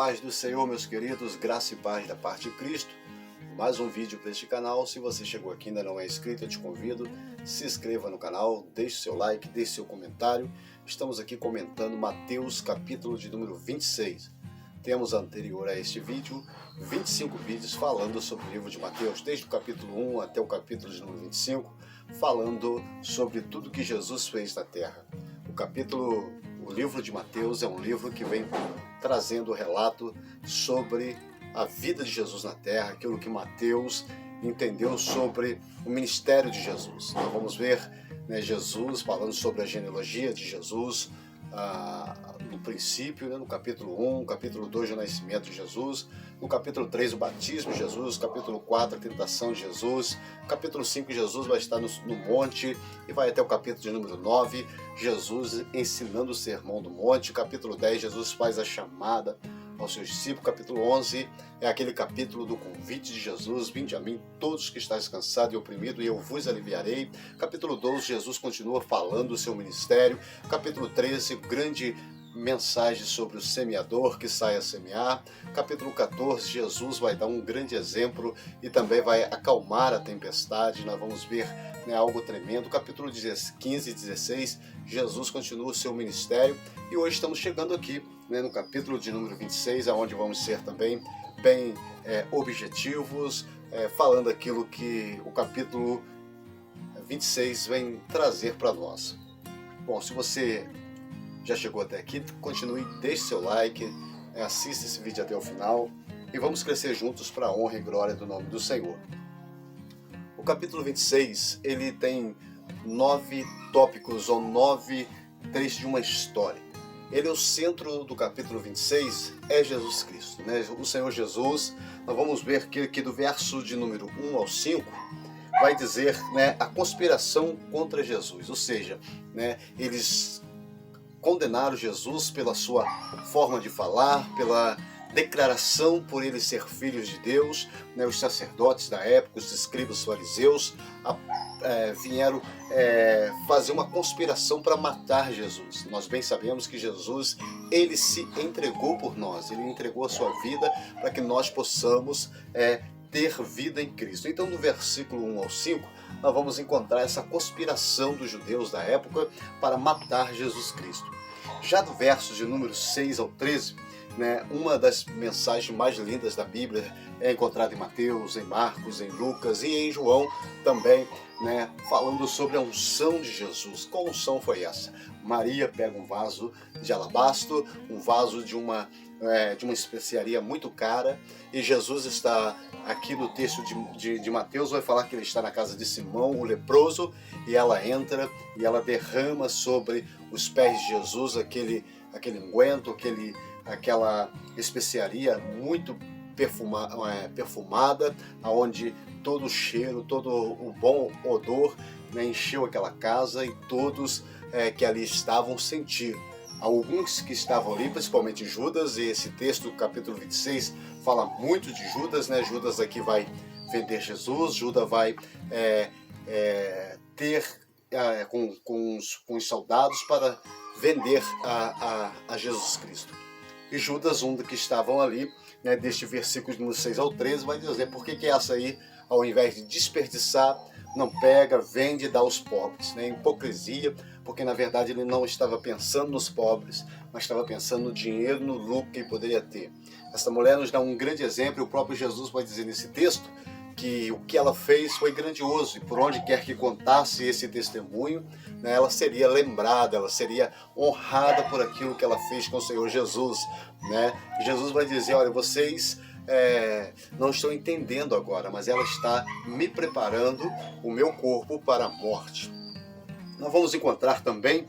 paz do Senhor, meus queridos, graça e paz da parte de Cristo. Mais um vídeo para este canal. Se você chegou aqui e ainda não é inscrito, eu te convido, se inscreva no canal, deixe seu like, deixe seu comentário. Estamos aqui comentando Mateus capítulo de número 26. Temos anterior a este vídeo 25 vídeos falando sobre o livro de Mateus, desde o capítulo 1 até o capítulo de número 25, falando sobre tudo que Jesus fez na terra. O livro de Mateus é um livro que vem trazendo o relato sobre a vida de Jesus na terra, aquilo que Mateus entendeu sobre o ministério de Jesus. Nós vamos ver, Jesus falando sobre a genealogia de Jesus, no princípio, no capítulo 1, capítulo 2, o nascimento de Jesus, no capítulo 3, o batismo de Jesus, capítulo 4, a tentação de Jesus, capítulo 5, Jesus vai estar no monte, e vai até o capítulo de número 9, Jesus ensinando o sermão do monte, capítulo 10, Jesus faz a chamada aos seus discípulos, capítulo 11 é aquele capítulo do convite de Jesus: vinde a mim todos que estáis cansados e oprimidos e eu vos aliviarei. Capítulo 12, Jesus continua falando do seu ministério. Capítulo 13, grande mensagem sobre o semeador que sai a semear. Capítulo 14, Jesus vai dar um grande exemplo e também vai acalmar a tempestade. Nós vamos ver algo tremendo. Capítulo 15 e 16, Jesus continua o seu ministério. E hoje estamos chegando aqui no capítulo de número 26, onde vamos ser também bem objetivos, falando aquilo que o capítulo 26 vem trazer para nós. Bom, se você já chegou até aqui, continue, deixe seu like, assista esse vídeo até o final e vamos crescer juntos para a honra e glória do nome do Senhor. O capítulo 26, ele tem 9 tópicos ou 9 trechos de uma história. Ele é o centro do capítulo 26, é Jesus Cristo, o Senhor Jesus. Nós vamos ver que do verso de número 1 ao 5, vai dizer a conspiração contra Jesus, ou seja, eles condenaram Jesus pela sua forma de falar, pela declaração por ele ser filho de Deus. Os sacerdotes da época, os escribas fariseus, vieram fazer uma conspiração para matar Jesus. Nós bem sabemos que Jesus, ele se entregou por nós, ele entregou a sua vida para que nós possamos ter vida em Cristo. Então, do versículo 1 ao 5, nós vamos encontrar essa conspiração dos judeus da época para matar Jesus Cristo. Já do verso de número 6 ao 13, uma das mensagens mais lindas da Bíblia é encontrada em Mateus, em Marcos, em Lucas e em João também, falando sobre a unção de Jesus. Qual unção foi essa? Maria pega um vaso de alabastro, um vaso de uma especiaria muito cara, e Jesus está aqui no texto de Mateus, vai falar que ele está na casa de Simão, o leproso, e ela entra e ela derrama sobre os pés de Jesus aquele unguento, aquela especiaria muito perfumada, onde todo o cheiro, todo o bom odor encheu aquela casa, e todos que ali estavam sentiram. Alguns que estavam ali, principalmente Judas, e esse texto do capítulo 26 fala muito de Judas, Judas aqui vai vender Jesus, Judas vai ter com os soldados para vender a Jesus Cristo. E Judas, um dos que estavam ali, deste versículo de 6 ao 13, vai dizer por que essa aí, ao invés de desperdiçar, não pega, vende e dá aos pobres. Hipocrisia, porque na verdade ele não estava pensando nos pobres, mas estava pensando no dinheiro, no lucro que ele poderia ter. Essa mulher nos dá um grande exemplo, e o próprio Jesus vai dizer nesse texto que o que ela fez foi grandioso, e por onde quer que contasse esse testemunho, ela seria lembrada, ela seria honrada por aquilo que ela fez com o Senhor Jesus. Jesus vai dizer: olha, vocês não estão entendendo agora, mas ela está me preparando o meu corpo para a morte. Nós vamos encontrar também,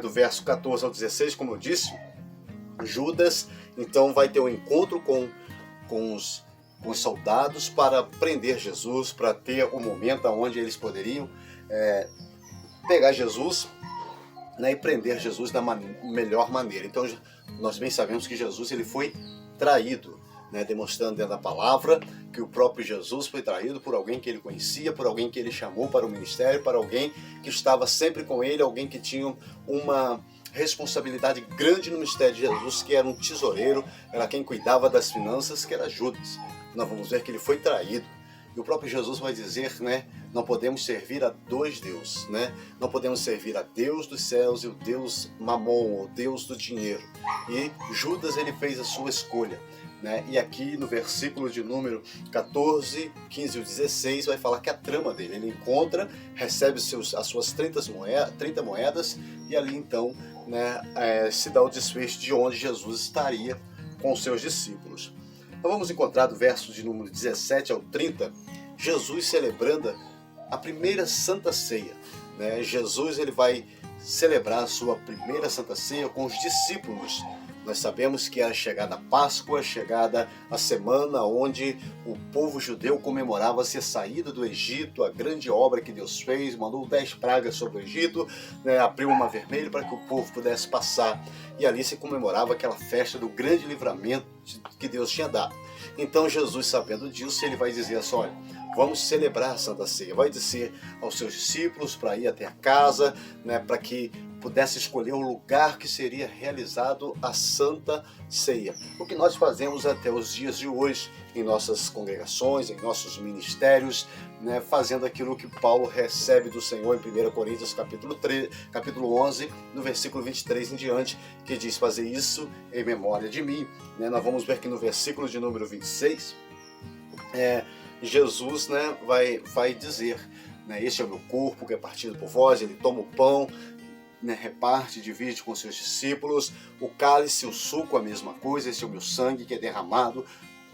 do verso 14 ao 16, como eu disse, Judas então vai ter um encontro com os soldados para prender Jesus, para ter o momento onde eles poderiam pegar Jesus e prender Jesus da melhor maneira. Então nós bem sabemos que Jesus ele foi traído, demonstrando dentro da palavra que o próprio Jesus foi traído por alguém que ele conhecia, por alguém que ele chamou para o ministério, para alguém que estava sempre com ele, alguém que tinha uma responsabilidade grande no mistério de Jesus, que era um tesoureiro, era quem cuidava das finanças, que era Judas. Nós vamos ver que ele foi traído. E o próprio Jesus vai dizer, né, não podemos servir a dois deuses, né? Não podemos servir a Deus dos céus e o Deus Mamon, o Deus do dinheiro. E Judas, ele fez a sua escolha, né? E aqui no versículo de número 14, 15 e 16 vai falar que a trama dele, ele encontra, recebe as suas 30 moedas e ali então, né, se dá o desfecho de onde Jesus estaria com os seus discípulos. Então vamos encontrar do verso de número 17 ao 30, Jesus celebrando a primeira Santa Ceia, né? Jesus ele vai celebrar a sua primeira Santa Ceia com os discípulos. Nós sabemos que era chegada a Páscoa, chegada a semana onde o povo judeu comemorava ser saído do Egito, a grande obra que Deus fez, mandou 10 pragas sobre o Egito, né, abriu o Mar Vermelho para que o povo pudesse passar. E ali se comemorava aquela festa do grande livramento que Deus tinha dado. Então Jesus, sabendo disso, ele vai dizer assim, olha, vamos celebrar a Santa Ceia. Vai dizer aos seus discípulos para ir até a casa, né, para que pudesse escolher o lugar que seria realizado a Santa Ceia. O que nós fazemos até os dias de hoje, em nossas congregações, em nossos ministérios, né, fazendo aquilo que Paulo recebe do Senhor em 1 Coríntios capítulo 11, no versículo 23 em diante, que diz, fazer isso em memória de mim. Né, nós vamos ver que no versículo de número 26, Jesus, né, vai dizer, né, este é o meu corpo que é partido por vós. Ele toma o pão, né, reparte, divide com seus discípulos, o cálice, o suco, a mesma coisa, esse é o meu sangue que é derramado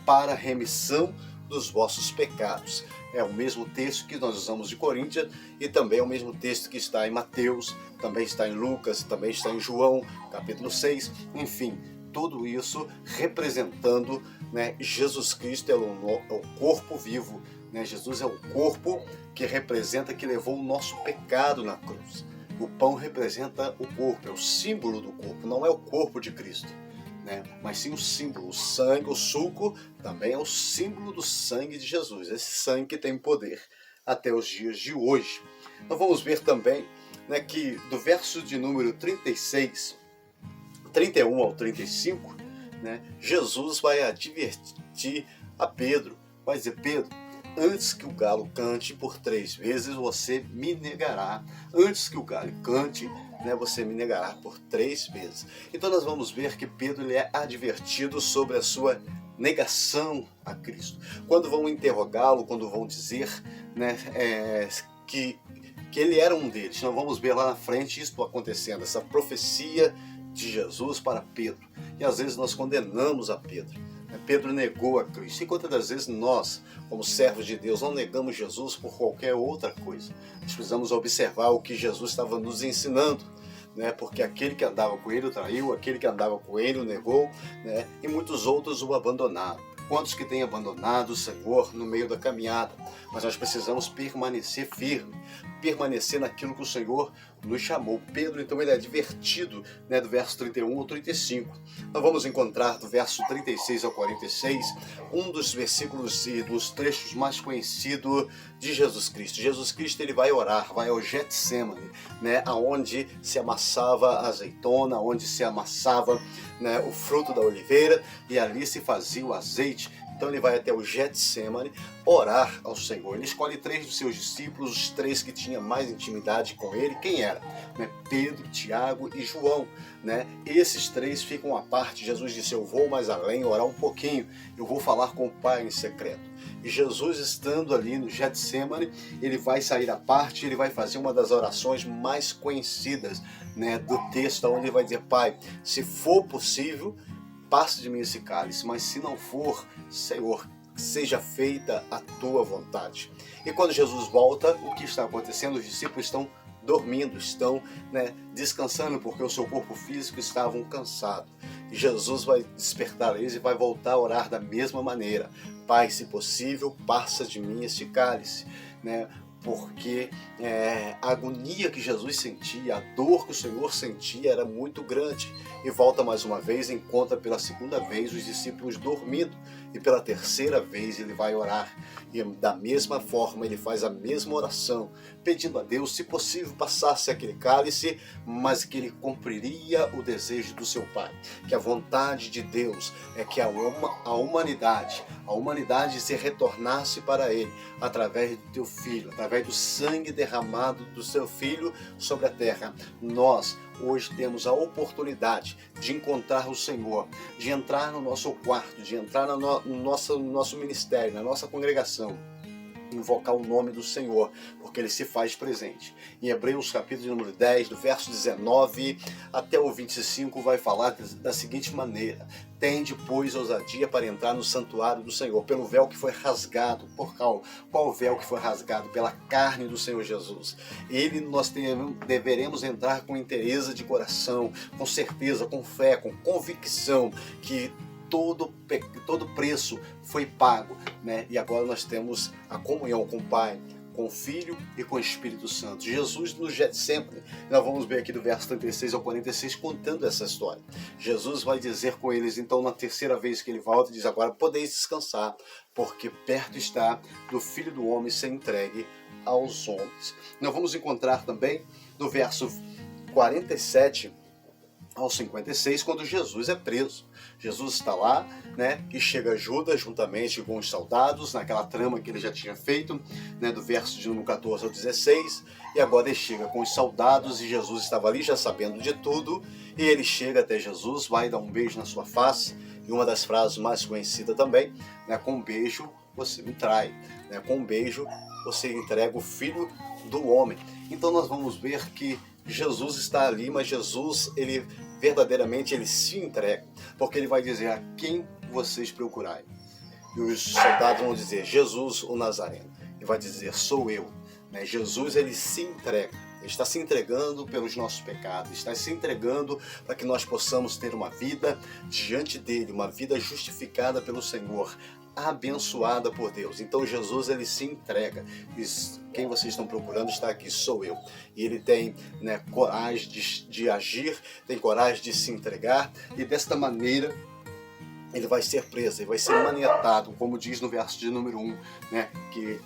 para a remissão dos vossos pecados. É o mesmo texto que nós usamos de Coríntios e também é o mesmo texto que está em Mateus, também está em Lucas, também está em João, capítulo 6, enfim, tudo isso representando, né, Jesus Cristo é o corpo vivo, né? Jesus é o corpo que representa, que levou o nosso pecado na cruz. O pão representa o corpo, é o símbolo do corpo, não é o corpo de Cristo, né? Mas sim o símbolo, o sangue, o suco também é o símbolo do sangue de Jesus, esse sangue que tem poder até os dias de hoje. Então vamos ver também, né, que do verso de número 31 ao 35, né, Jesus vai advertir a Pedro, vai dizer, Pedro, antes que o galo cante por 3 vezes, você me negará. Antes que o galo cante, né, você me negará por 3 vezes. Então nós vamos ver que Pedro ele é advertido sobre a sua negação a Cristo. Quando vão interrogá-lo, quando vão dizer, né, que ele era um deles, nós vamos ver lá na frente isso acontecendo, essa profecia de Jesus para Pedro. E às vezes nós condenamos a Pedro. Pedro negou a Cristo. E quantas das vezes nós, como servos de Deus, não negamos Jesus por qualquer outra coisa? Nós precisamos observar o que Jesus estava nos ensinando, né? Porque aquele que andava com ele o traiu, aquele que andava com ele o negou, né? E muitos outros o abandonaram. Quantos que têm abandonado o Senhor no meio da caminhada? Mas nós precisamos permanecer firme, permanecer naquilo que o Senhor nos chamou. Pedro, então, ele é advertido, né, do verso 31 ao 35. Nós vamos encontrar do verso 36 ao 46 um dos versículos e dos trechos mais conhecidos de Jesus Cristo. Jesus Cristo ele vai orar, vai ao Getsemane, né, aonde se amassava a azeitona, onde se amassava, né, o fruto da oliveira, e ali se fazia o azeite. Então ele vai até o Getsemane orar ao Senhor. Ele escolhe 3 dos seus discípulos, os 3 que tinham mais intimidade com ele. Quem era? Né? Pedro, Tiago e João. Né? Esses 3 ficam à parte. Jesus disse, eu vou mais além, orar um pouquinho. Eu vou falar com o Pai em secreto. E Jesus, estando ali no Getsemane, ele vai sair à parte, ele vai fazer uma das orações mais conhecidas, né, do texto, onde ele vai dizer, Pai, se for possível, passe de mim esse cálice, mas se não for, Senhor, seja feita a tua vontade. E quando Jesus volta, o que está acontecendo? Os discípulos estão dormindo, estão, né, descansando, porque o seu corpo físico estava cansado. E Jesus vai despertar eles e vai voltar a orar da mesma maneira. Pai, se possível, passa de mim esse cálice, né? Porque a agonia que Jesus sentia, a dor que o Senhor sentia era muito grande. E volta mais uma vez, encontra pela segunda vez os discípulos dormindo. e pela terceira vez ele vai orar. E da mesma forma ele faz a mesma oração, pedindo a Deus, se possível, passasse aquele cálice, mas que ele cumpriria o desejo do seu Pai. Que a vontade de Deus é que a humanidade se retornasse para ele, através do teu Filho, através do sangue derramado do seu Filho sobre a terra. Nós hoje temos a oportunidade de encontrar o Senhor, de entrar no nosso quarto, de entrar no nosso ministério, na nossa congregação, invocar o nome do Senhor, porque ele se faz presente. Em Hebreus capítulo número 10, do verso 19 até o 25, vai falar da seguinte maneira: tende, pois, ousadia para entrar no santuário do Senhor, pelo véu que foi rasgado. Por qual véu que foi rasgado? Pela carne do Senhor Jesus. Ele nós deveremos entrar com inteireza de coração, com certeza, com fé, com convicção, que todo preço foi pago, né? E agora nós temos a comunhão com o Pai, com o Filho e com o Espírito Santo. Jesus no Getsemane, nós vamos ver aqui do verso 36 ao 46, contando essa história. Jesus vai dizer com eles, então, na terceira vez que ele volta, diz: agora podeis descansar, porque perto está do Filho do Homem ser entregue aos homens. Nós vamos encontrar também no verso 47 ao 56, quando Jesus é preso. Jesus está lá, né, e chega Judas juntamente com os soldados, naquela trama que ele já tinha feito, né, do verso de número 14 ao 16, e agora ele chega com os soldados, e Jesus estava ali já sabendo de tudo, e ele chega até Jesus, vai dar um beijo na sua face, e uma das frases mais conhecidas também, né, com um beijo você me trai, né, com um beijo você entrega o Filho do Homem. Então nós vamos ver que Jesus está ali, mas Jesus, ele verdadeiramente ele se entrega, porque ele vai dizer: a quem vocês procurai? E os soldados vão dizer: Jesus o Nazareno. E vai dizer: sou eu. Né? Jesus, ele se entrega. Ele está se entregando pelos nossos pecados, está se entregando para que nós possamos ter uma vida diante dele, uma vida justificada pelo Senhor, abençoada por Deus. Então Jesus, ele se entrega, diz: quem vocês estão procurando está aqui, sou eu. E ele tem, né, coragem de agir, tem coragem de se entregar, e desta maneira ele vai ser preso, ele vai ser maniatado, como diz no verso de número 1, né, que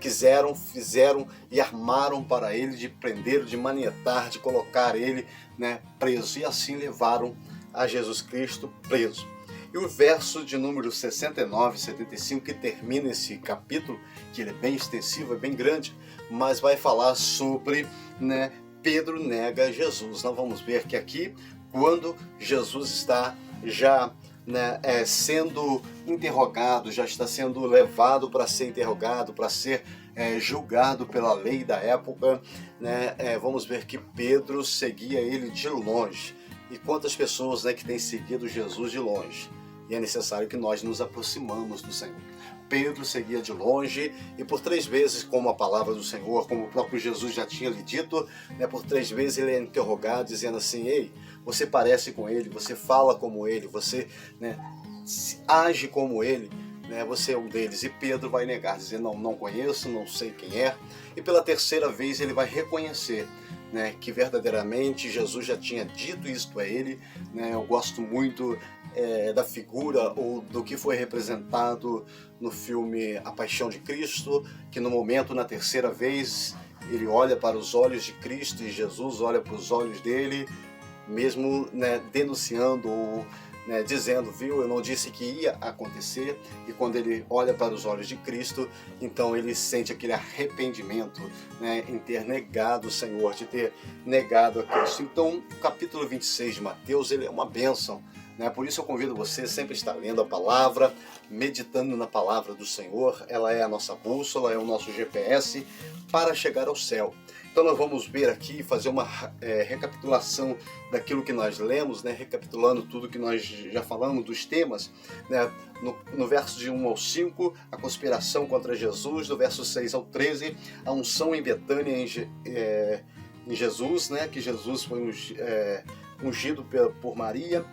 quiseram, fizeram e armaram para ele, de prender, de maniatar, de colocar ele, né, preso, e assim levaram a Jesus Cristo preso. E o verso de número 69 e 75, que termina esse capítulo, que ele é bem extensivo, é bem grande, mas vai falar sobre, né, Pedro nega Jesus. Nós vamos ver que aqui, quando Jesus está já, né, sendo interrogado, já está sendo levado para ser interrogado, para ser julgado pela lei da época, né, vamos ver que Pedro seguia ele de longe. E quantas pessoas, né, que têm seguido Jesus de longe? E é necessário que nós nos aproximamos do Senhor. Pedro seguia de longe, e por 3 vezes, como a palavra do Senhor, como o próprio Jesus já tinha lhe dito, né, por 3 vezes ele é interrogado, dizendo assim: ei, você parece com ele, você fala como ele, você, né, age como ele, né, você é um deles. E Pedro vai negar, dizendo: não conheço, não sei quem é. E pela terceira vez ele vai reconhecer, né, que verdadeiramente Jesus já tinha dito isto a ele. Né, eu gosto muito da figura ou do que foi representado no filme A Paixão de Cristo, que no momento, na terceira vez, ele olha para os olhos de Cristo e Jesus olha para os olhos dele, mesmo, né, denunciando ou, né, dizendo: viu, eu não disse que ia acontecer. E quando ele olha para os olhos de Cristo, então ele sente aquele arrependimento, né, em ter negado o Senhor, de ter negado a Cristo. Então o capítulo 26 de Mateus, ele é uma bênção. Por isso eu convido você sempre a estar lendo a palavra, meditando na palavra do Senhor. Ela é a nossa bússola, é o nosso GPS para chegar ao céu. Então nós vamos ver aqui, fazer uma recapitulação daquilo que nós lemos, né? Recapitulando tudo que nós já falamos dos temas, né? No verso de 1 ao 5, a conspiração contra Jesus; do verso 6 ao 13, a unção em Betânia em Jesus, né? Que Jesus foi ungido por Maria.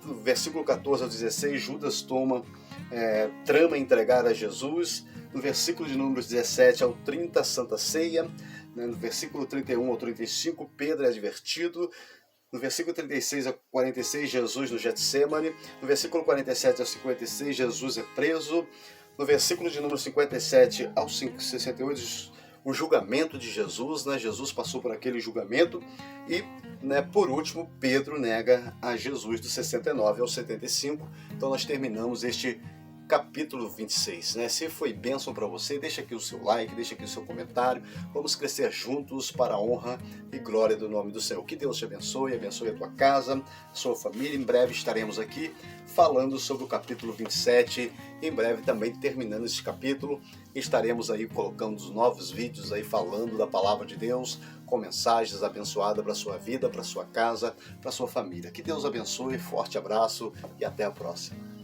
Do versículo 14 ao 16, Judas trama entregar a Jesus. No versículo de números 17 ao 30, Santa Ceia. No versículo 31 ao 35, Pedro é advertido. No versículo 36 a 46, Jesus no Getsemane. No versículo 47 a 56, Jesus é preso. No versículo de número 57 ao 68, o julgamento de Jesus, né? Jesus passou por aquele julgamento. E, né, por último, Pedro nega a Jesus do 69 ao 75. Então nós terminamos este capítulo 26, né? Se foi bênção para você, deixa aqui o seu like, deixa aqui o seu comentário. Vamos crescer juntos para a honra e glória do nome do Senhor. Que Deus te abençoe, abençoe a tua casa, a sua família. Em breve estaremos aqui falando sobre o capítulo 27. Em breve também terminando esse capítulo, estaremos aí colocando os novos vídeos aí falando da palavra de Deus, com mensagens abençoadas para a sua vida, para a sua casa, para a sua família. Que Deus abençoe, forte abraço e até a próxima.